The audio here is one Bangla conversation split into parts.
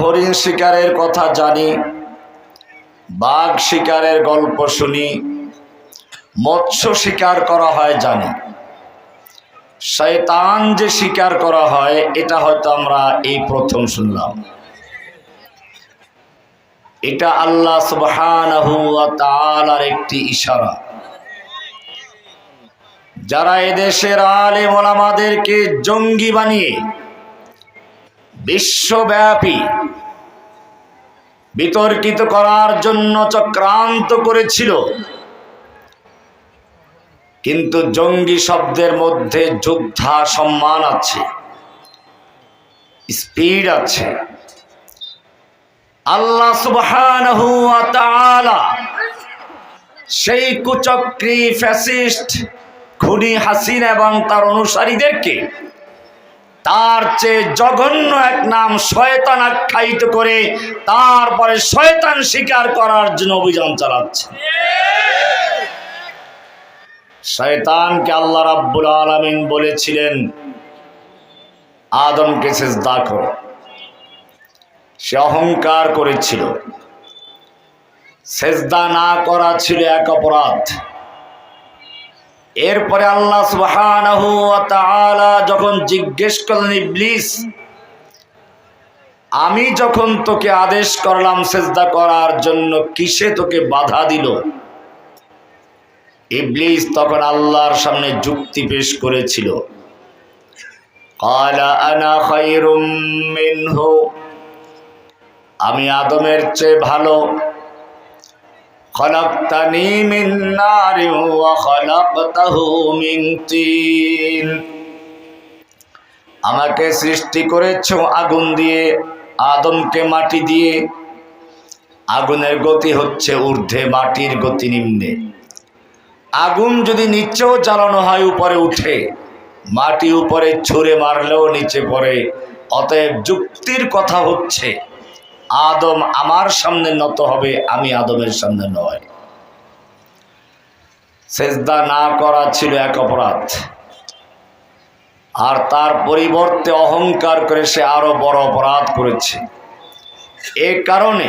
হরিণ শিকারের কথা জানি, বাঘ শিকারের গল্প শুনি, মৎস্য শিকার করা হয় জানি। শয়তান যে শিকার করা হয় এটা হয়তো আমরা এই প্রথম শুনলাম। এটা আল্লাহ সুবহানাহু ওয়া তাআলার একটি ইশারা। যারা এদেশের আলেম ওলামাদেরকে জঙ্গি বানিয়ে বিশ্বব্যাপী বিতর্কিত করার জন্য চক্রান্ত করেছিল, কিন্তু জঙ্গি শব্দের মধ্যে যোদ্ধা সম্মান আছে, স্পিড আছে। আল্লাহ সুবহানাহু ওয়া তাআলা সেই কুচক্রী ফ্যাসিস্ট খুনি হাসিনা এবং তার অনুসারীদেরকে তার চেয়ে জঘন্য এক নাম শয়তান আখ্যায়িত করে তারপরে শয়তান স্বীকার করার জন্য অভিযান চালাচ্ছে। শয়তানকে আল্লাহ রাব্বুল আলামিন বলেছিলেন আদমকে সিজদা করো, সে অহংকার করেছিল। সিজদা না করা ছিল এক অপরাধ। এরপরে আল্লাহ সুবহানাহু ওয়া তাআলা যখন জিজ্ঞেস করলেন, ইবলিস আমি যখন তোকে আদেশ করলাম সিজদা করার জন্য, কিসে তোকে বাধা দিল? ইবলিস তখন আল্লাহর সামনে যুক্তি পেশ করেছিল। ক্বালা আনা খায়রুম মিনহু, আমি আদমের চেয়ে ভালো। খলাকতানি মিন নারিন ওয়া খলাকতাহু মিন তিন, আমাকে সৃষ্টি করেছো আগুন দিয়ে, আদমকে মাটি দিয়ে। আগুনের গতি হচ্ছে ঊর্ধ্বে, মাটির গতি নিম্নে। আগুন যদি নিচেও জ্বালানো হয় উপরে উঠে, মাটি উপরে ছুঁড়ে মারলেও নিচে পড়ে। অতএব যুক্তির কথা হচ্ছে আদম আমার সামনে নত হবে, আমি আদমের সামনে নয়। সিজদা না করা ছিল এক অপরাধ, আর তার পরিবর্তে অহংকার করে সে আরো বড় অপরাধ করেছে। এ কারণে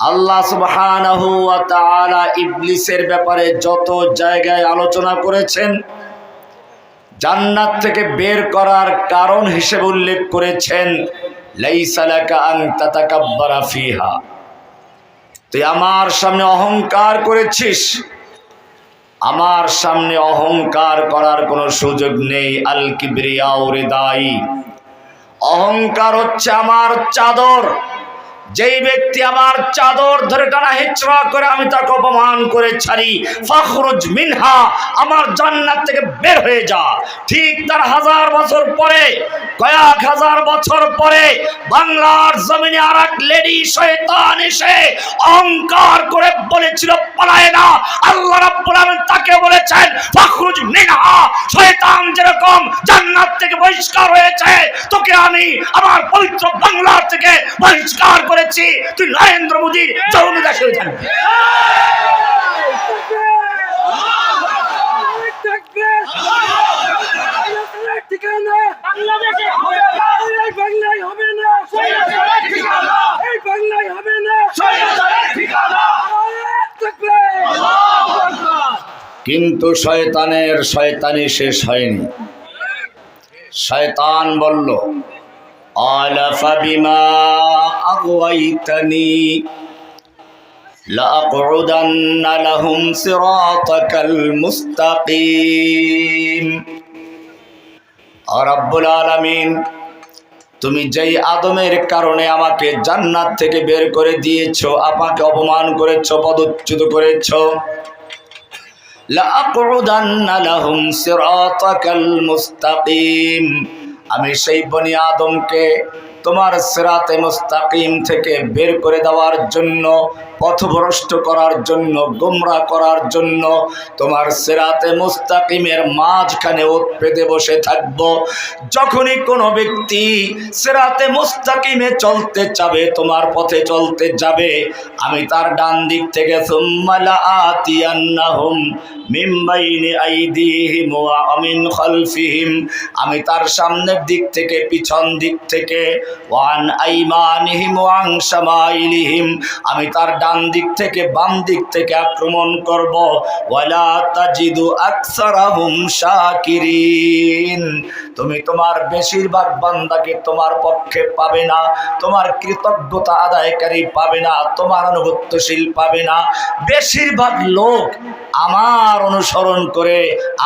আল্লাহ সুবহানাহু ওয়া তাআলা ইবলিসের ব্যাপারে যত জায়গায় আলোচনা করেছেন, জান্নাত থেকে বের করার কারণ হিসেবে উল্লেখ করেছেন লাইসা লাকা আন তাতাকাব্বারা ফিহা, তুই আমার সামনে অহংকার করেছিস, আমার সামনে অহংকার করার কোনো সুযোগ নেই। আল কিবরিয়াউ রিদাই, অহংকার হচ্ছে আমার চাদর। যেই ব্যক্তি আমার চাদর ধরে টানা হেচড়া করে আমি তাকে অপমান করে ছাড়ি, ফাখরুজ মিনহা, আমার জান্নাত থেকে বের হয়ে যা। ঠিক তার হাজার বছর পরে, কয়েক হাজার বছর পরে বাংলার জমিনে আর এক লেডি শয়তান এসে অহংকার করে বলেছিল পালায় না। আল্লাহ রাব্বুল আলামিন তাকে বলেছেন ফাখরুজ মিনহা, শয়তান যেরকম জান্নাত থেকে বহিষ্কার হয়েছে, তোকে আমি আমার পবিত্র বাংলা থেকে বহিষ্কার করে তুই নরেন্দ্র মোদীর যৌন দাসী হয়ে থাকবি। কিন্তু শয়তানের শয়তানি শেষ হয়নি। শয়তান বলল আলা ফাবিমা আগওয়াইতানি লাআকউদান্না লাহুম সিরাতাকাল মুস্তাকিম। রব্বুল আলামিন, তুমি যেই আদমের কারণে আমাকে জান্নাত থেকে বের করে দিয়েছো, আমাকে অপমান করেছো, পদচ্যুত করেছো, লাআকউদান্না লাহুম সিরাতাকাল মুস্তাকিম, আমি সেই বনি আদমকে তোমার সিরাতে মুস্তাকিম থেকে বের করে দেওয়ার জন্য, পথভ্রষ্ট করার জন্য, গোমরা করার জন্য তোমার সিরাতে মুস্তাকিমের মাঝখানে ওত পেতে বসে থাকব। যখনই কোনো ব্যক্তি সিরাতে মুস্তাকিমে চলতে চাবে, তোমার পথে চলতে যাবে, আমি তার ডান দিক থেকে সুম্মা লাআতিয়ান্নাহুম মিন বাইনি আইদিহিম ওয়া মিন খালফিহিম, আমি তার সামনের দিক থেকে, পিছন দিক থেকে, ওয়ান আইমানিহিম ওয়ান শামাইলিহিম, আমি তার ডান দিক থেকে বাম দিক থেকে আক্রমণ করব। ওয়ালা তাজিদু আকসারাহুম শাকিরিন, তুমি তোমার বেশিরভাগ বান্দাকে তোমার পক্ষে পাবে না, তোমার কৃতজ্ঞতা আদায়কারী পাবে না, তোমার আনুগত্যশীল পাবে না। বেশিরভাগ লোক আমার অনুসরণ করে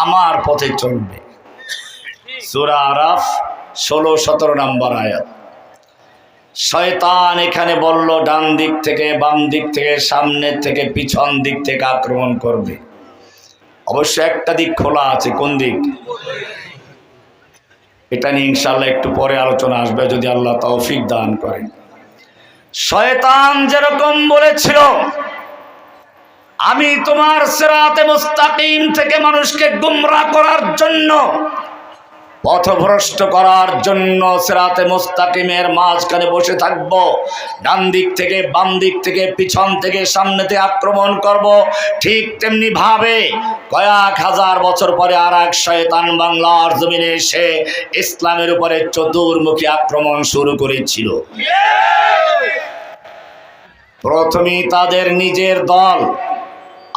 আমার পথে চলবে। সূরা আরাফ 16-17 নম্বর আয়াত। শয়তান এখানে বলল ডান দিক থেকে বাম দিক থেকে সামনে থেকে পিছন দিক থেকে আক্রমণ করবে। অবশ্য একটা দিক খোলা আছে, কোন দিক? এটা নিয়ে ইনশাআল্লাহ একটু পরে আলোচনা আসবে যদি আল্লাহ তৌফিক দান করেন। শয়তান যেরকম বলেছিল আমি তোমার সিরাতে মুস্তাকিম থেকে মানুষকে গোমরাহ করার জন্য, পথভ্রষ্ট করার জন্য সিরাতে মুস্তাকিমের মাঝখানে বসে থাকব, ডান দিক থেকে বাম দিক থেকে পিছন থেকে সামনে থেকে আক্রমণ করব, ঠিক তেমনি ভাবে কয়েক হাজার বছর পরে আর এক শয়তান বাংলার জমিনে এসে ইসলামের উপরে চতুর্মুখী আক্রমণ শুরু করেছিল। প্রথমেই তাদের নিজের দল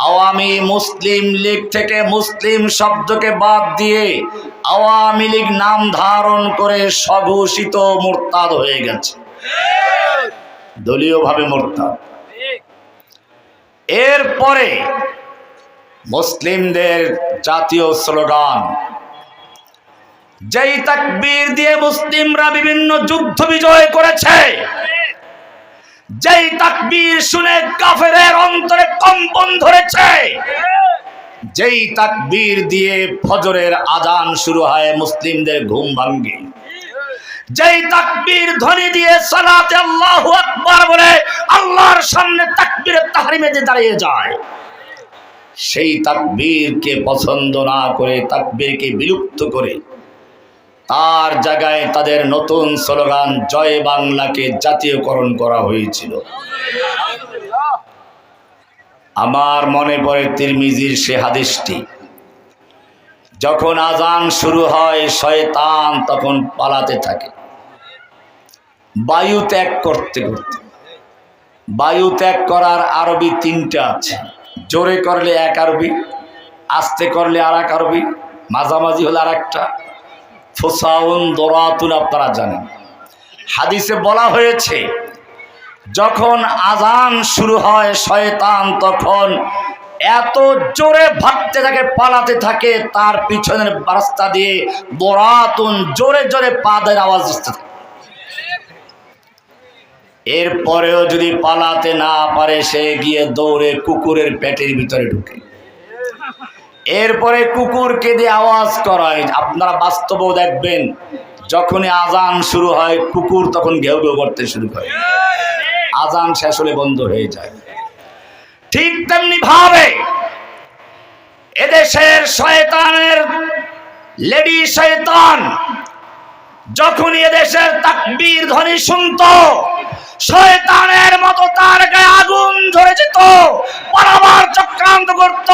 আওয়ামী মুসলিম লীগ থেকে মুসলিম শব্দকে বাদ দিয়ে আওয়ামী লীগ নাম ধারণ করে স্বঘোষিত মুরতাদ হয়ে গেছে, দলীয়ভাবে মুরতাদ। এরপরে মুসলিমদের জাতীয় স্লোগান, যেই তাকবীর দিয়ে মুসলিমরা বিভিন্ন যুদ্ধ বিজয় করেছে, যেই তাকবীর শুনে কাফেরের অন্তরে কম্পন ধরেছে, যেই তাকবীর দিয়ে ফজরের আজান শুরু হয় মুসলিমদের ঘুম ভাঙ্গে, যেই তাকবীর ধ্বনি দিয়ে সালাতে আল্লাহু আকবার বলে আল্লাহর সামনে তাকবীরের তাহরিমে দাঁড়িয়ে যায়, সেই তাকবীরকে পছন্দ না করে তাকবীরকে বিলুপ্ত করে তার জায়গায় তাদের নতুন স্লোগান জয় বাংলাকে জাতীয়করণ করা হয়েছিল। আমার মনে পড়ে তিরমিজির সে হাদিসটি, যখন আজান শুরু হয় শয়তান তখন পালাতে থাকে বায়ু ত্যাগ করতে করতে। বায়ু ত্যাগ করার আরবি 3টা আছে, জোরে করলে এক আরবি, আস্তে করলে আর এক আরবি, মাঝামাঝি হলে আর একটা। ফুসাউন দরাতুন আপনারা জানেন, হাদিসে বলা হয়েছে যখন আজান শুরু হয় শয়তান তখন এত জোরে ভাগতে থাকে, পালাতে থাকে, তার পিছনের রাস্তা দিয়ে দরাতুন জোরে জোরে পাদের আওয়াজ আসতে থাকে। এরপরেও যদি পালাতে না পারে সে গিয়ে দৌড়ে কুকুরের পেটের ভিতরে ঢুকে, এরপরে কুকুরকে দিয়ে আওয়াজ করায়। আপনারা বাস্তবেও দেখবেন যখনই আজান শুরু হয় কুকুর তখন ঘেউ ঘেউ করতে শুরু করে, আজান শেষ হলে বন্ধ হয়ে যায়। ঠিক তেমনি ভাবে এদেশের শয়তানের লেডি শয়তান যখনই এদেশের তাকবীর ধ্বনি শুনতো শয়তানের মতো তার গায়ে আগুন ধরে যেত, পালাবার চক্রান্ত করত।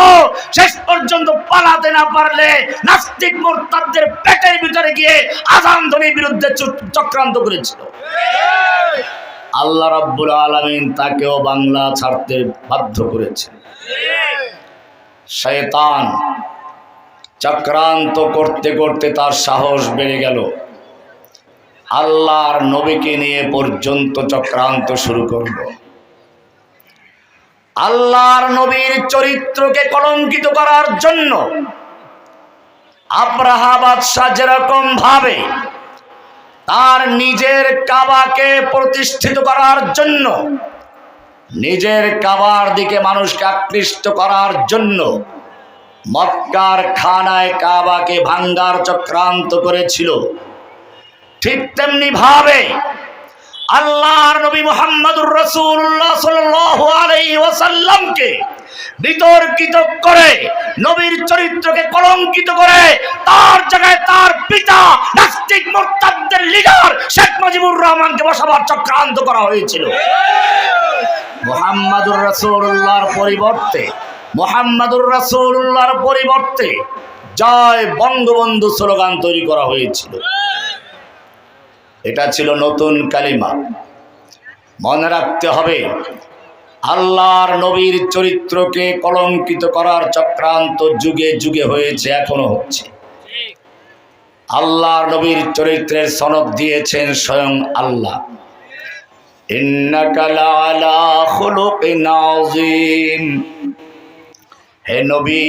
শেষ পর্যন্ত পালাতে না পারলে নাস্তিক মুরতাদদের পেটের ভিতরে গিয়ে আজান ধ্বনির বিরুদ্ধে চক্রান্ত করেছিল। আল্লাহ রাব্বুল আলামিন তাকেও বাংলা ছাড়তে বাধ্য করেছে। শয়তান চক্রান্ত করতে করতে তার সাহস বেড়ে গেল, আল্লাহর নবীকে নিয়ে পর্যন্ত চক্রান্ত শুরু করল। আল্লাহর নবীর চরিত্রকে কলঙ্কিত করার জন্য আব্রাহা বাদশাহ যেরকম ভাবে তার নিজের কাবাকে প্রতিষ্ঠিত করার জন্য, নিজের কাবার দিকে মানুষকে আকৃষ্ট করার জন্য মক্কার খানায় কাবাকে ভাঙ্গার চক্রান্ত করেছিল, ঠিক তেমনি ভাবে আল্লাহর নবী মুহাম্মদুর রাসূলুল্লাহ সাল্লাল্লাহু আলাইহি ওয়াসাল্লামকে বিতর্কিত করে, নবীর চরিত্রকে কলঙ্কিত করে তার জায়গায় তার পিতা নাস্তিক মুরতাদদের লিডার শেখ মুজিবুর রহমানকে বসাবার চক্রান্ত করা হয়েছিল। মুহাম্মদুর রাসূলুল্লাহর পরিবর্তে জয় বঙ্গবন্ধু স্লোগান তৈরি করা হয়েছিল। এটা ছিল নতুন কালিমা। মনে রাখতে হবে, আল্লাহর নবীর চরিত্রকে কলঙ্কিত করার চক্রান্ত যুগে যুগে হয়েছে, এখনো হচ্ছে। আল্লাহর নবীর চরিত্রের সনদ দিয়েছেন স্বয়ং আল্লাহ। ইন্নাকা লাআলা খুলুকিন আযীম, হে নবী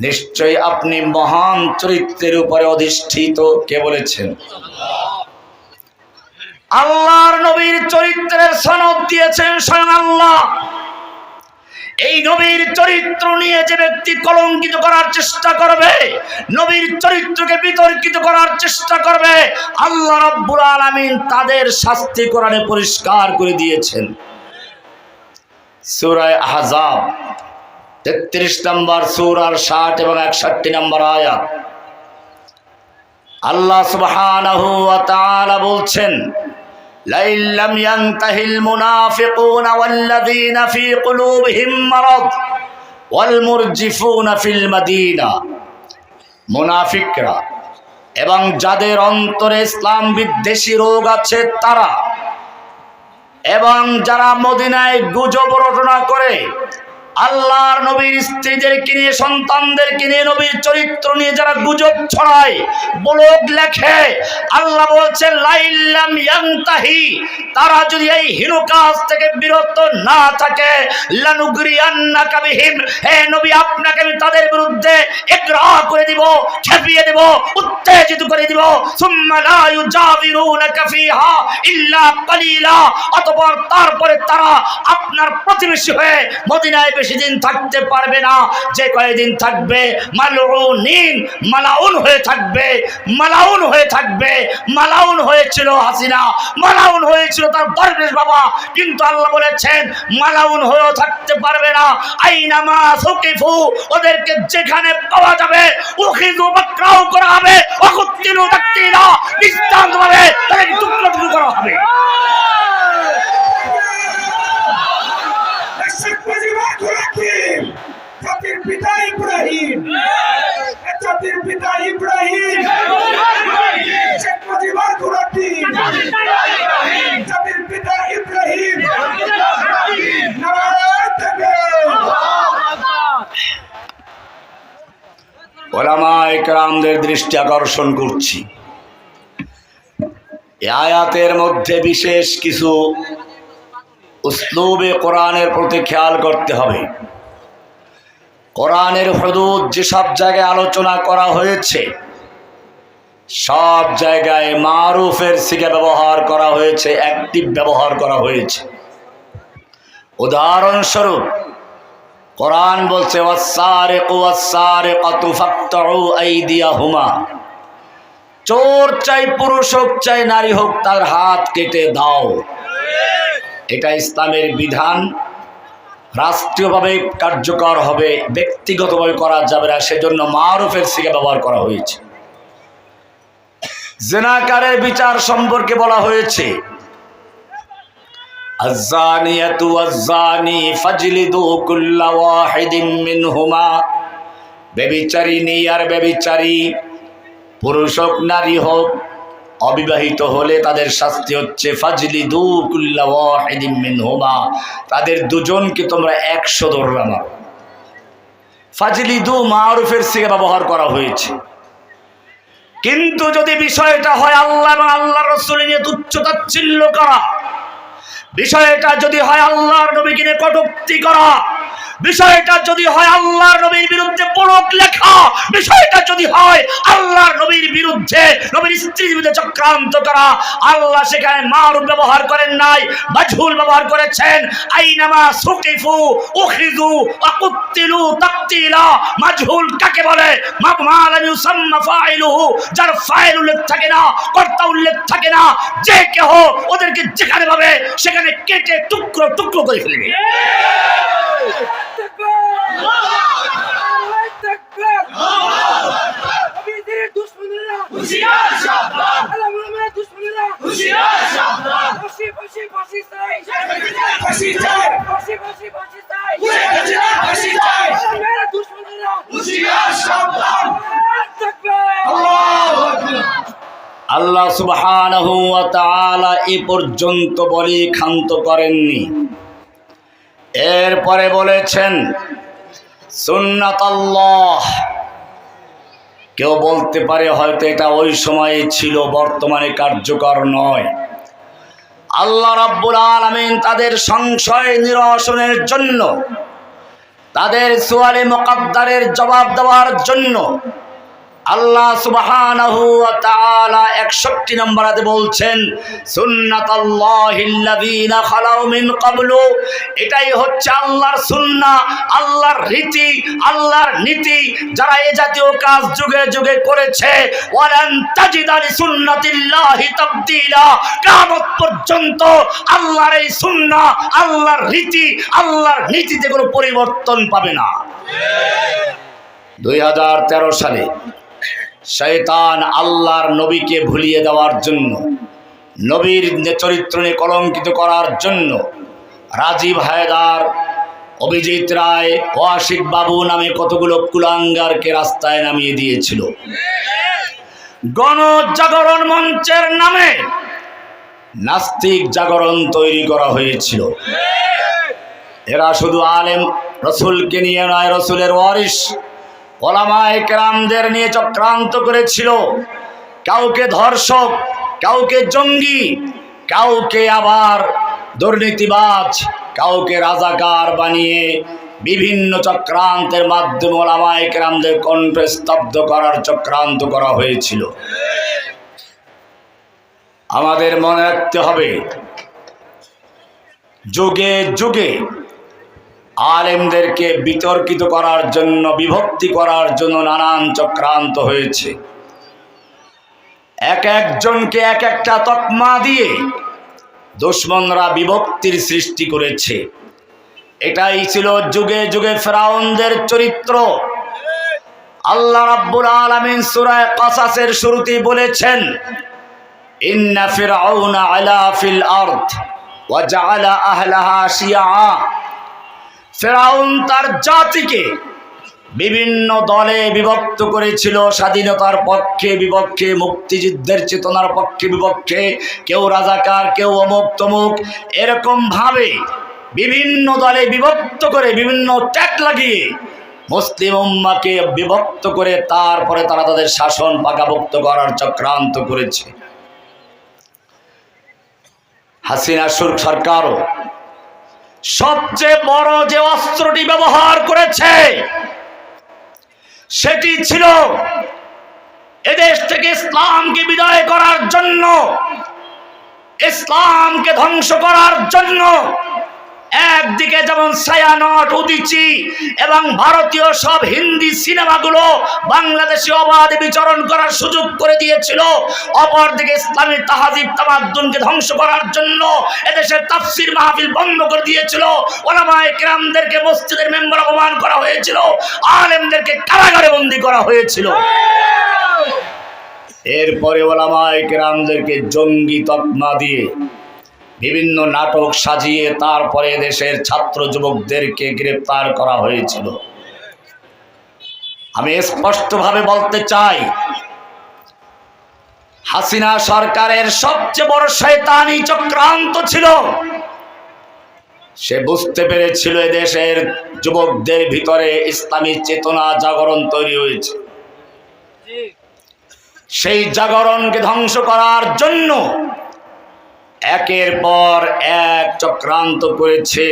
নিশ্চয় আপনি মহান চরিত্রের উপরে অধিষ্ঠিত। কে বলেছেন? আল্লাহর নবীর চরিত্রের সনদ দিয়েছেন স্বয়ং আল্লাহ। এই নবীর চরিত্র নিয়ে যে ব্যক্তি কলঙ্কিত করার চেষ্টা করবে, নবীর চরিত্রকে বিতর্কিত করার চেষ্টা করবে, আল্লাহ রাব্বুল আলামিন তাদের শাস্তি কোরআনে পরিষ্কার করে দিয়েছেন। সূরা আহজাব 33 নম্বর সূরার 60 এবং 61 নম্বর আয়াত আল্লাহ সুবহানাহু ওয়া তাআলা বলছেন, لئن لم ينتهي المنافقون والذين في قلوبهم مرض والمرجفون في المدينة, মুনাফিকরা এবং যাদের অন্তরে ইসলাম বিদ্বেষী রোগ আছে তারা, এবং যারা মদিনায় গুজব রটনা করে, আল্লাহর নবীর স্ত্রীদেরকে নিয়ে, সন্তানদেরকে নিয়ে, নবীর চরিত্র নিয়ে যারা গুজব ছড়ায়, ব্লগ লেখে, আল্লাহ বলছেন লাইল্লাম ইয়ান্তাহি, তারা যদি এই হীন কাজ থেকে বিরত না থাকে, লানুগরিয়ান্নাকা বিহিম, হে নবী আপনাকে আমি তাদের বিরুদ্ধে ইকরা করে দিব, খেপিয়ে দেব, উত্তেজিত করে দিব। সুম্মা লা ইউজাবিরুনাকা ফিহা ইল্লা কালিলা, অতঃপর তারপরে তারা আপনার প্রতিবেশী হয়ে মদিনায় বেশি দিন থাকতে পারবে না। যে কয়েকদিন থাকবে মালউনিন, মালাউন হয়ে থাকবে, মালাউন হয়ে থাকবে। মালাউন হয়েছিল হাসিনা, মালাউন হয়েছিল তার দরবেশ বাবা, কিন্তু আল্লাহ বলেছেন মালাউন হয়েও থাকতে পারবে না। আইনামা সুকিফু, ওদেরকে যেখানে পাওয়া যাবে উখিযু বাকরাউ করা হবে, ওয়াকুতিলু তাকতিলা, দৃষ্টান্তভাবে তাদেরকে টুকরো টুকরো করা হবে। জাতির পিতা ইব্রাহিম, জাতির পিতা ইব্রাহিম, শেখ মুজিবুর রহমান, জাতির পিতা ইব্রাহিম, নারায়ে তাকবীর। ওলামায়ে কেরামদের দৃষ্টি আকর্ষণ করছি, এই আয়াতের মধ্যে বিশেষ কিছু উসলুবে কোরআনের প্রতি খেয়াল করতে হবে। কোরআনের হুদুদ যেসব জায়গায় আলোচনা করা হয়েছে, সব জায়গায় মারুফের সিগা ব্যবহার করা হয়েছে, অ্যাক্টিভ ব্যবহার করা হয়েছে। উদাহরণস্বরূপ কোরআন বলছে ওয়াসসারিকু ওয়াসসারিকাতু ফাকতাউ আইদিয়াহুমা, চোর চাই পুরুষ হোক চাই নারী হোক তার হাত কেটে দাও। এটা ইসলামের বিধান, রাষ্ট্রীয়ভাবে কার্যকর হবে, ব্যক্তিগতভাবে করা যাবে না, সেজন্য মারুফের সিগা ব্যবহার করা হয়েছে। জিনাকারের বিচার সম্পর্কে বলা হয়েছে আয-যানিয়াতু ওয়াজ-যানি ফাজলিদু কুল্লা ওয়াহিদিন মিনহুমা, ব্যভিচারিণী আর ব্যভিচারী পুরুষ হোক নারী হোক, অবিবাহিত হলে তাদের শাস্তি হচ্ছে ফাজলিদু কুল্লা ওয়াহিদিন মিনহুমা, তাদের দুজনকে তোমরা 100 দৌড়া মারো। ফাজলিদু মারুফের সিগা ব্যবহার করা হয়েছে। কিন্তু যদি বিষয়টা হয় আল্লাহ এবং আল্লাহর রাসূল নিয়ে তুচ্ছ-তাচ্ছিল্য করা, বিষয়টা যদি হয় আল্লাহর নবীকে নিয়ে কটূক্তি করা, বিষয়টা যদি হয় আল্লাহর নবীর বিরুদ্ধে ব্লগ লেখা, বিষয়টা যদি হয় আল্লাহর নবীর বিরুদ্ধে, নবীর স্ত্রীর বিরুদ্ধে চক্রান্ত করা, আল্লাহ সেখানে মারুফ ব্যবহার করেন নাই, মাজহুল ব্যবহার করেছেন। আইনামা সুকিফু উখিযু ওয়াকুতিলু তাকতিলা, মাজহুল কাকে বলে? মা লাম ইউসাম্মা ফাইলুহু, যার ফাইল উল্লেখ থাকে না, কর্তা উল্লেখ থাকে না, যে কেহ ওদেরকে যেখানে পাবে সেখানে কেটে টুকরো টুকরো করে ফেলবে। আল্লাহ সুবহানাহু ওয়া তাআলা এ পর্যন্ত বলি ক্ষান্ত করেননি। এরপরে বলেছেন সুন্নাতাল্লাহ। কেউ বলতে পারে হয়তো এটা ওই সময়ে ছিল, বর্তমানে কার্যকর নয়। আল্লাহ রাব্বুল আলামিন তাদের সংশয় নিরসনের জন্য, তাদের সুয়ালে মুকাদ্দারের জবাব দেওয়ার জন্য আল্লাহ সুবহানাহু ওয়া তাআলা 61 নম্বর আয়াতে বলছেন সুন্নাতাল্লাহিল্লাযীনা খালাউ মিন ক্বাবলু। এটাই হচ্ছে আল্লাহর সুন্নাহ, আল্লাহর রীতি, আল্লাহর নীতি, যারা এই জাতীয় কাজ যুগে যুগে করেছে। ওয়ালান তাজিদা লিসুন্নাতিল্লাহি তাবদীলা। কিয়ামত পর্যন্ত আল্লাহর এই সুন্নাহ, আল্লাহর রীতি, আল্লাহর নীতিতে কোনো পরিবর্তন পাবে না। 2013 সালে শয়তান আল্লাহর নবীকে ভুলিয়ে দেওয়ার জন্য, নবীর চরিত্র নিয়ে কলঙ্কিত করার জন্য রাজীব হায়দার, অভিজিৎ রায়, ওয়াসিক বাবু নামে কতগুলো কুলাঙ্গারকে রাস্তায় নামিয়ে দিয়েছিল। গণজাগরণ মঞ্চের নামে নাস্তিক জাগরণ তৈরি করা হয়েছিল। এরা শুধু আলেম রসুলকে নিয়ে নয়, রসুলের ওয়ারিস ওলামায়ে কেরামদের নিয়ে চক্রান্ত করেছিল। কাউকে ধর্ষক, কাউকে জঙ্গি, কাউকে আবার দুর্নীতিবাজ, কাউকে রাজাকার বানিয়ে বিভিন্ন চক্রান্তের মাধ্যমে ওলামায়ে কেরামদের কণ্ঠ স্তব্ধ করার চক্রান্ত করা হয়েছিল। আমাদের মনে রাখতে হবে, যুগে যুগে আলেমদেরকে বিতর্কিত করার জন্য, বিভক্তি করার জন্য নানান চক্রান্ত হয়েছে। এক একজনকে এক একটা তকমা দিয়ে দুশমনরা বিভক্তির সৃষ্টি করেছে। এটাই ছিল যুগে যুগে ফেরাউনদের চরিত্র। আল্লাহ রাব্বুল আলামিন সূরা কাসাসের শুরুতেই বলেছেন ইন্না ফিরআউনা আলা ফিল আরদ ওয়া জাআলা আহলাহা শিয়া। ফেরাউন তার জাতিকে বিভিন্ন দলে বিভক্ত করেছিল, স্বাধীনতার পক্ষে বিপক্ষে, মুক্তিযুদ্ধের চেতনার পক্ষে বিপক্ষে, কেউ রাজাকার, কেউ অমুক তমুক, এরকম ভাবে বিভিন্ন দলে বিভক্ত করে, বিভিন্ন ট্যাগ লাগিয়ে মুসলিম উম্মাহকে বিভক্ত করে তারপরে তারা তাদের শাসন পাকাভুক্ত করার চক্রান্ত করেছে। হাসিনা সরকারও সবচেয়ে বড় যে অস্ত্রটি ব্যবহার করেছে সেটি ছিল এদেশ থেকে ইসলামকে বিদায় করার জন্য, ইসলামকে ধ্বংস করার জন্য। একদিকে যেমন ছায়ানট, উদীচী এবং ভারতীয় সব হিন্দি সিনেমাগুলো বাংলাদেশে অবাধে বিচরণ করার সুযোগ করে দিয়েছিল, অপরদিকে ইসলামী তাহাজিব তামাদ্দুনকে ধ্বংস করার জন্য এদেশের তাফসীর মাহফিল বন্ধ করে দিয়েছিল। ওলামায়ে কেরামদেরকে মসজিদের মেম্বার অপমান করা হয়েছিল, আলেমদেরকে কারাগারে বন্দী করা হয়েছিল। এরপরে ওলামায়ে কেরামদেরকে জঙ্গি তকমা দিয়ে বিভিন্ন নাটক সাজিয়ে তারপরে দেশের ছাত্র যুবকদেরকে গ্রেফতার করা হয়েছিল। আমি স্পষ্টভাবে বলতে চাই, হাসিনা সরকারের সবচেয়ে বড় শয়তানি চক্রান্ত ছিল, সে বুঝতে পেরেছিল দেশের যুবকদের ভিতরে ইসলামী চেতনা জাগরণ তৈরি হয়েছে। সেই জাগরণকে ধ্বংস করার জন্য একের পর এক চক্রান্ত করেছে,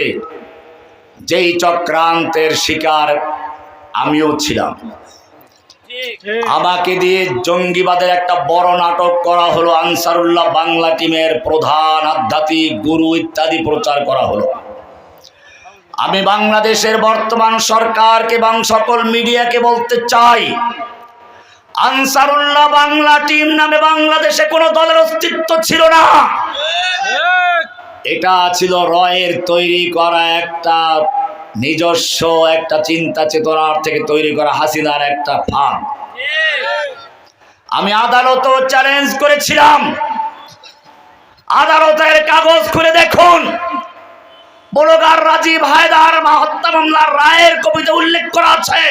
যেই চক্রান্তের শিকার আমিও ছিলাম। আমাকে দিয়ে জঙ্গিবাদের একটা বড় নাটক করা হলো, আনসারুল্লাহ বাংলা টিমের প্রধান, আধ্যাত্মিক গুরু ইত্যাদি প্রচার করা হলো। আমি বাংলাদেশের বর্তমান সরকারকে এবং সকল মিডিয়াকে বলতে চাই, আনসারুল্লাহ বাংলা টিম নামে বাংলাদেশে কোনো দলের অস্তিত্ব ছিল না। এটা ছিল রয়ের তৈরি করা একটা নিজস্ব একটা চিন্তা চেতনার থেকে তৈরি করা হাসিনার একটা ফাঁদ। আমি আদালতও চ্যালেঞ্জ করেছিলাম, আদালতের কাগজ খুলে দেখুন, ব্লগার রাজীব হায়দার হত্যা মামলার রায়ের কপিতে উল্লেখ করা আছে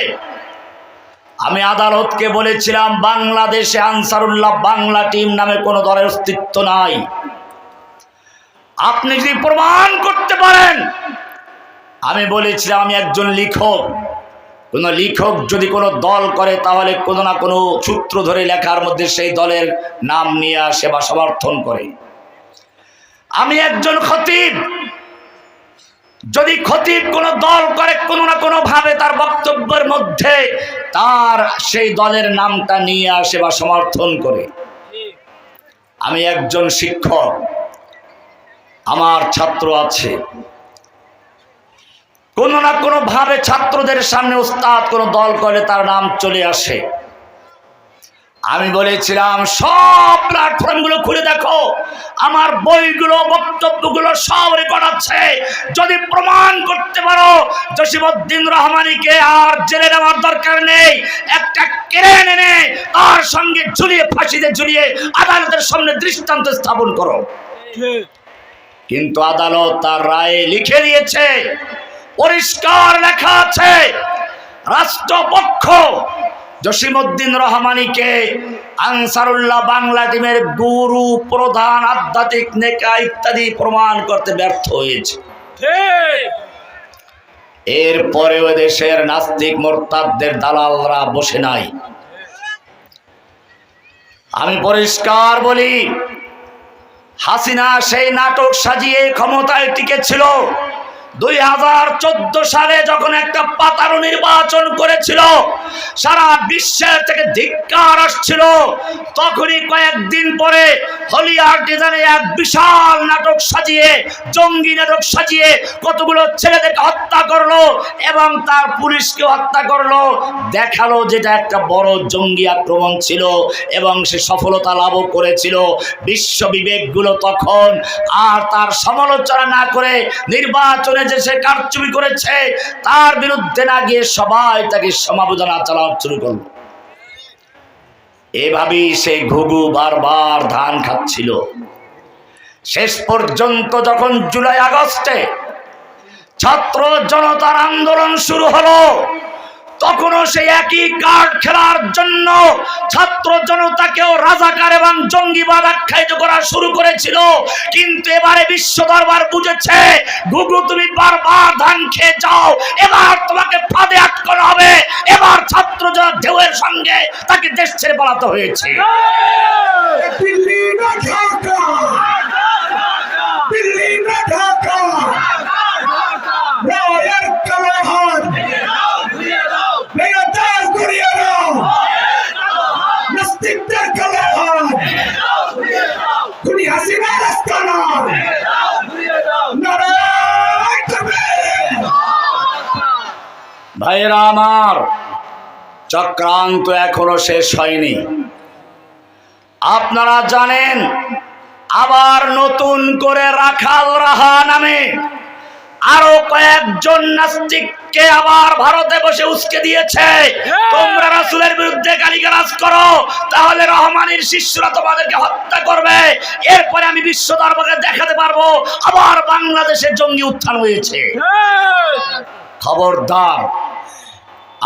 আমি আদালতকে বলেছিলাম বাংলাদেশে আনসারুল্লাহ বাংলা টিম নামে কোনো দলের অস্তিত্ব নাই। আপনি যদি প্রমাণ করতে পারেন, আমি বলেছিলাম আমি একজন লেখক, কোন লেখক যদি কোনো দল করে তাহলে কোনো না কোনো সূত্র ধরে লেখার মধ্যে সেই দলের নাম নিয়ে আসে বা সমর্থন করে। আমি একজন খতিব, যদি খতিব কোনো দল করে কোনো না কোনো ভাবে তার বক্তব্যের মধ্যে তার সেই দলের নামটা নিয়ে আসে বা সমর্থন করে। আমি একজন শিক্ষক, আমার ছাত্র আছে, কোনো না কোনো ভাবে ছাত্রদের সামনে উস্তাদ কোনো দল করে তার নাম চলে আসে। আমি বলেছিলাম সব প্ল্যাটফর্মগুলো খুলে দেখো, আমার বইগুলো বক্তব্যগুলো সব রেকর্ড আছে। যদি প্রমাণ করতে পারো জসিমউদ্দিন রহমানীকে আর জেলে নেওয়ার দরকার নেই, একটা ক্রেন এনে তার সঙ্গে ঝুলিয়ে ফাঁসিতে ঝুলিয়ে আদালতের সামনে দৃষ্টান্ত স্থাপন করো। কিন্তু আদালত তার রায়ে লিখে দিয়েছে, পরিষ্কার লেখা আছে, রাষ্ট্রপক্ষ জসিমউদ্দিন রহমানীকে আনসারুল্লাহ বাংলা টিমের গুরু, প্রধান, আধ্যাত্মিক নেতা ইত্যাদি প্রমাণ করতে ব্যর্থ হয়েছে। এরপরেও দেশের নাস্তিক মোরতাদদের দালালরা বসে নাই। আমি পরিষ্কার বলি, হাসিনা সেই নাটক সাজিয়ে ক্ষমতায় টিকেছিল। 2014 সালে যখন একটা পাতানো নির্বাচন করেছিল, সারা বিশ্বের থেকে ধিক্কার আসছিল, তখনই কয়েকদিন পরে হলিউড ডিজাইনে এক বিশাল নাটক সাজিয়ে, জঙ্গি নাটক সাজিয়ে কতগুলো ছেলেদেরকে হত্যা করলো এবং তার পুলিশকে হত্যা করলো। দেখালো যেটা একটা বড় জঙ্গি আক্রমণ ছিল এবং সে সফলতা লাভও করেছিল। বিশ্ব বিবেকগুলো তখন আর তার সমালোচনা না করে নির্বাচনে যে সে কারচুপি করেছে তার বিরুদ্ধে না গিয়ে সবাই তাকে সমালোচনা চালানো শুরু করলো। এভাবেই সে ঘুঘু বারবার ধান খাচ্ছিল। শেষ পর্যন্ত যখন জুলাই আগস্টে ছাত্র জনতার আন্দোলন শুরু হলো, তখনও সেই একই কার্ড খেলার জন্য ছাত্র জনতাকেও রাজাকার এবং জঙ্গিবাদ আখ্যায়িত করা শুরু করেছিল। কিন্তু এবারে বিশ্ব দরবার বুঝেছে, ঘুঘু তুমি বারবার ধান খেয়ে যাও, এবার তোমাকে ফাঁদে আটকানো হবে। এবার ছাত্র জনতা ঢেউয়ের সঙ্গে তাকে দেশ ছেড়ে পালাতে হয়েছে। দিল্লি না ঢাকা, দিল্লি না ঢাকা, রায়ের কালাহান বেগাদার করিয়া দাও, নাস্তিকদের কালাহান খুনি হাসিনার আস্তানা নারায় তাকবীর। ভাইরা আমার, চক্রান্ত এখনো শেষ হয়নি। আপনারা জানেন আবার নতুন করে রাখাল রাহা নামে আরো কয়েকজন নাস্তিককে আবার ভারতে বসে উস্কে দিয়েছে, তোমরা রাসূলের বিরুদ্ধে গালিগালাজ করো তাহলে রহমানের শিষ্যরা তোমাদেরকে হত্যা করবে। এরপরে আমি বিশ্ব দরবারে দেখাতে পারবো আবার বাংলাদেশে জঙ্গি উত্থান হয়েছে। খবরদার,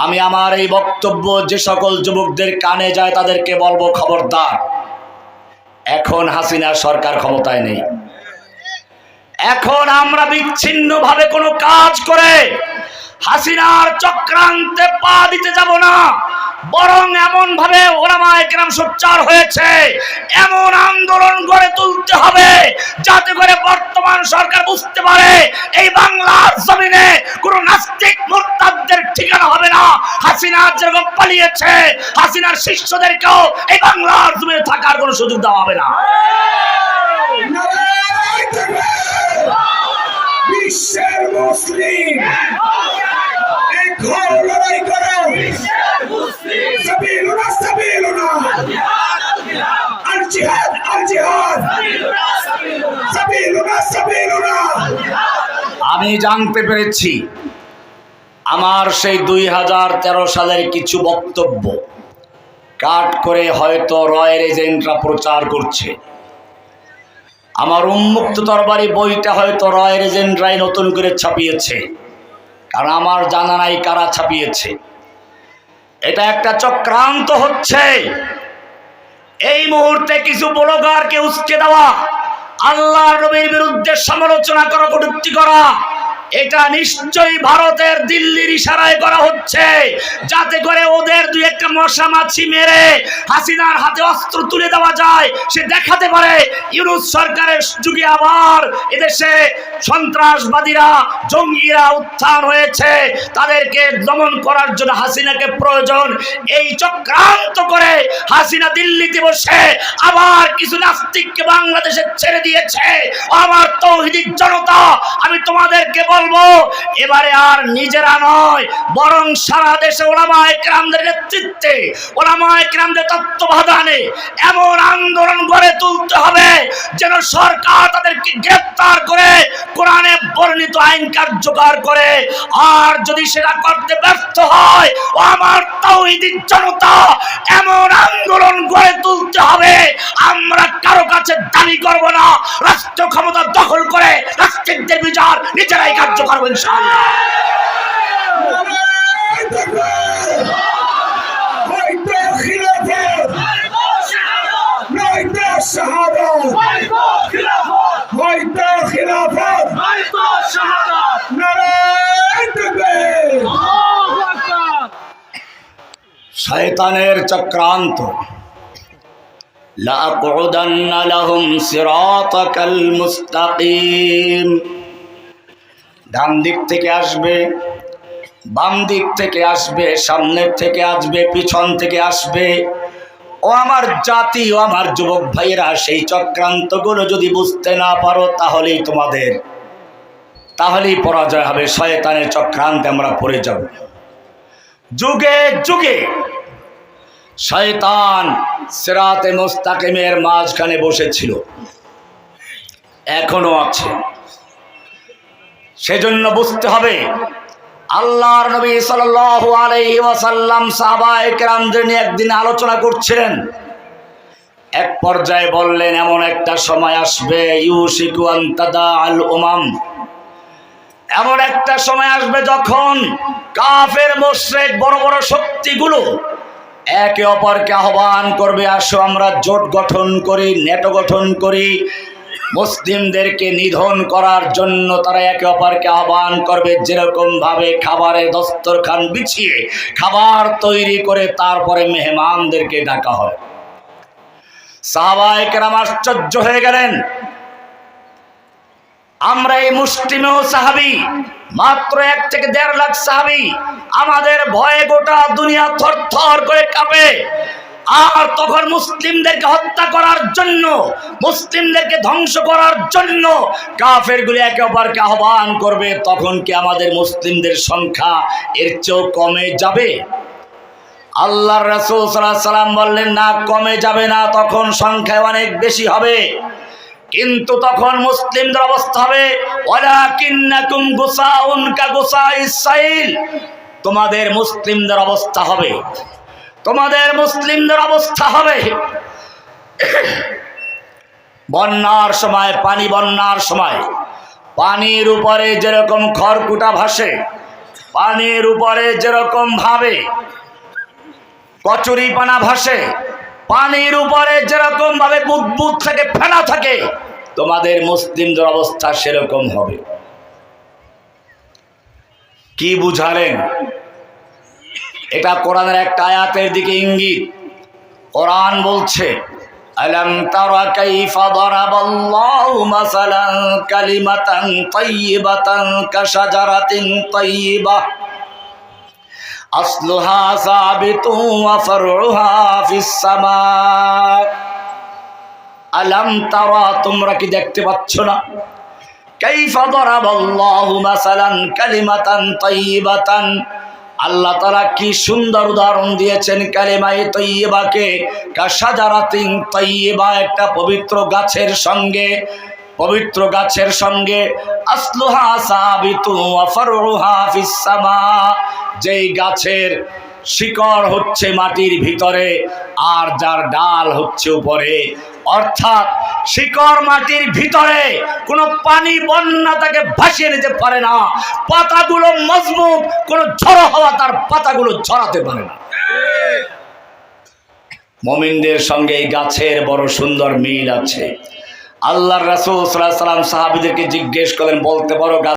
আমি আমার এই বক্তব্য যে সকল যুবকদের কানে যায় তাদেরকে বলবো, খবরদার, এখন হাসিনা সরকার ক্ষমতায় নেই। এখন আমরা বিচ্ছিন্নভাবে কোনো কাজ করে হাসিনার চক্রান্তে পা দিতে যাব না, বরং এমন ভাবে ওলামায়ে কেরাম সোচ্চার হয়েছে, এমন আন্দোলন গড়ে তুলতে হবে যাতে করে বর্তমান সরকার বুঝতে পারে এই বাংলার জমিনে কোনো নাস্তিক মুরতাদদের ঠিকানা হবে না। হাসিনা যেরকম পালিয়েছে, হাসিনার শিষ্যদেরকেও এই বাংলার জমিনে থাকার কোনো সুযোগ দেওয়া হবে না। নারায় তাকবীর। বিশ্বের মুসলিম এখন লড়াই করো, সাবিলুনা সাবিলুনা, আল জিহাদ আল জিহাদ, সাবিলুনা সাবিলুনা। আমি জানতে পেরেছি আমার সেই 2013 সালের কিছু বক্তব্য কাট করে হয়তো রয়ের এজেন্টরা প্রচার করছে। আমার উন্মুক্ত তরবারি বইটা হয়তো রয়ের এজেন্টরাই নতুন করে ছাপিয়েছে, কারণ আমার জানা নাই কারা ছাপিয়েছে। এটা একটা চক্রান্ত হচ্ছে। এই মুহূর্তে কিছু ব্লগারকে উস্কে দেওয়া, আল্লাহর নবীর বিরুদ্ধে সমালোচনা করা, কটূক্তি করা, এটা নিশ্চয়ই ভারতের দিল্লির ইশারায় করা হচ্ছে, যাতে করে ওদের দুই একটা মশা মাছি মেরে হাসিনার হাতে অস্ত্র তুলে দেওয়া যায়। সে দেখাতে পারে ইউনূস সরকারের যুগে আবার এদেশে সন্ত্রাসবাদীরা, জঙ্গিরা উত্থান হয়েছে, তাদেরকে দমন করার জন্য হাসিনাকে প্রয়োজন। এই চক্রান্ত করে হাসিনা দিল্লিতে বসে আবার কিছু নাস্তিককে বাংলাদেশে ছেড়ে দিয়েছে। আমার তৌহিদি জনতা, আমি তোমাদেরকে বলবো, এবারে আর নিজেরা নয়, বরং সারা দেশে ওলামায়ে কেরামদের নেতৃত্বে, ওলামায়ে কেরামদের তত্ত্বাবধানে এমন আন্দোলন গড়ে তুলতে হবে যেন সরকার তাদেরকে গ্রেফতার করে কোরআনে বর্ণিত আইন কার্যকর করে। আর যদি সেটা করতে ব্যর্থ হয়, ও আমার তাওহীদি জনতা, এমন আন্দোলন গড়ে তুলতে হবে, আমরা কারো কাছে দাবি করব না রাষ্ট্র ক্ষমতা দখল করে রাষ্ট্রীয়দের বিচার নিজেরাই কার্য করব ইনশাআল্লাহ। শয়তানের চক্রান্ত। লাআকুদান্না লাহুম সিরাতাকাল মুস্তাকিম। ডান দিক থেকে আসবে, বাম দিক থেকে আসবে, সামনের থেকে আসবে, পিছন থেকে আসবে। ও আমার জাতি, ও আমার যুবক ভাইয়েরা, সেই চক্রান্তগুলো যদি বুঝতে না পারো তাহলেই পরাজয় হবে। শয়তানের চক্রান্তে আমরা পড়ে যাব। যুগে যুগে শয়তান সিরাতে মুস্তাকিমের মাঝখানে বসেছিল, এখনো আছে। সেজন্য বুঝতে হবে, আল্লাহর নবী সাল্লাল্লাহু আলাইহি ওয়াসাল্লাম সাহাবায়ে কেরামদের নিয়ে একদিন আলোচনা করছিলেন। এক পর্যায়ে বললেন, এমন একটা সময় আসবে, ইউশিকু আন তাদাআল উমাম, এমন একটা সময় আসবে যখন কাফের মুশরিক বড় বড় শক্তিগুলো একে অপরকে আহ্বান করবে, আসো আমরা জোট গঠন করি, নেটো গঠন করি। মুসলিমদেরকে নিধন করার জন্য তারা একে অপরকে আহ্বান করবে, যেরকম ভাবে খাবারের দস্তরখান বিছিয়ে খাবার তৈরি করে তারপরে মেহমানদেরকে ডাকা হয়। সাহাবায়ে কেরাম আশ্চর্য হয়ে গেলেন। আমরা এই মুসলিমেও সাহাবী, মাত্র 1 থেকে 1.5 লাখ সাহাবী, আমাদের ভয়ে গোটা দুনিয়া থরথর করে কাঁপে। আর তখন মুসলিমদেরকে হত্যা করার জন্য, মুসলিমদেরকে ধ্বংস করার জন্য কাফেরগুলো একে অপরকে আহ্বান করবে, তখন কি আমাদের মুসলিমদের সংখ্যা এর চেয়েও কমে যাবে? আল্লাহর রাসূল সাল্লাল্লাহু আলাইহি সাল্লাম বললেন, না, কমে যাবে না, তখন সংখ্যা অনেক বেশি হবে। কিন্তু তখন মুসলিমদের অবস্থা হবে, ওয়ালাকিন্নাকুম গুসাউন কাগুসাইস সাইল, তোমাদের মুসলিমদের অবস্থা হবে, তোমাদের মুসলিমদের অবস্থা হবে বন্যার সময়, বন্যার সময় পানির উপরে যেরকম খড়কুটা ভাসে, পানির উপরে যেরকম ভাবে কচুরিপানা ভাসে, পানির উপরে যেরকম ভাবে বুদবুদ থেকে ফেনা থাকে, তোমাদের মুসলিমদের অবস্থা সেরকম হবে। কি বুঝালেন? এটা কোরআনের একটা আয়াতের দিকে ইঙ্গিত। কোরআন বলছে, আলাম তারা কাইফা দারাবাল্লাহু মাসালান কালিমাতান তাইয়িবাতান কাশাজারাতিন তাইয়িবাহ আসলুহা সাবিতুন ওয়া ফারউহা ফিস সামা। আলাম তারা, তোমরা কি দেখতে পাচ্ছ না? কাইফা দারাবাল্লাহু মাসালান কালিমাতান তাইয়িবাতান, আল্লাহ তাআলা কি সুন্দর উদাহরণ দিয়েছেন কালিমায়ে তাইয়্যিবাকে, কাশাজারাতিন তাইয়্যিবা, একটা পবিত্র গাছের সঙ্গে, পবিত্র গাছের সঙ্গে, আসলুহা সাবিতুন ওয়া ফারউহা ফিস সামা, যেই গাছের শিকড় হচ্ছে মাটির ভিতরে আর যার ডাল হচ্ছে উপরে। অর্থাৎ শিকড় মাটির ভিতরে, কোনো পানি বন্যা তাকে ভাসিয়ে নিতে পারে না। পাতাগুলো মজবুত, কোনো ঝড়ো হাওয়া তার পাতাগুলো ঝরাতে পারে না। মুমিনদের সঙ্গে এই গাছের বড় সুন্দর মিল আছে। আল্লাহর রাসূল সাল্লাল্লাহু আলাইহি ওয়াসাল্লাম সাহাবীদেরকে জিজ্ঞেস করলেন, বলতে পারো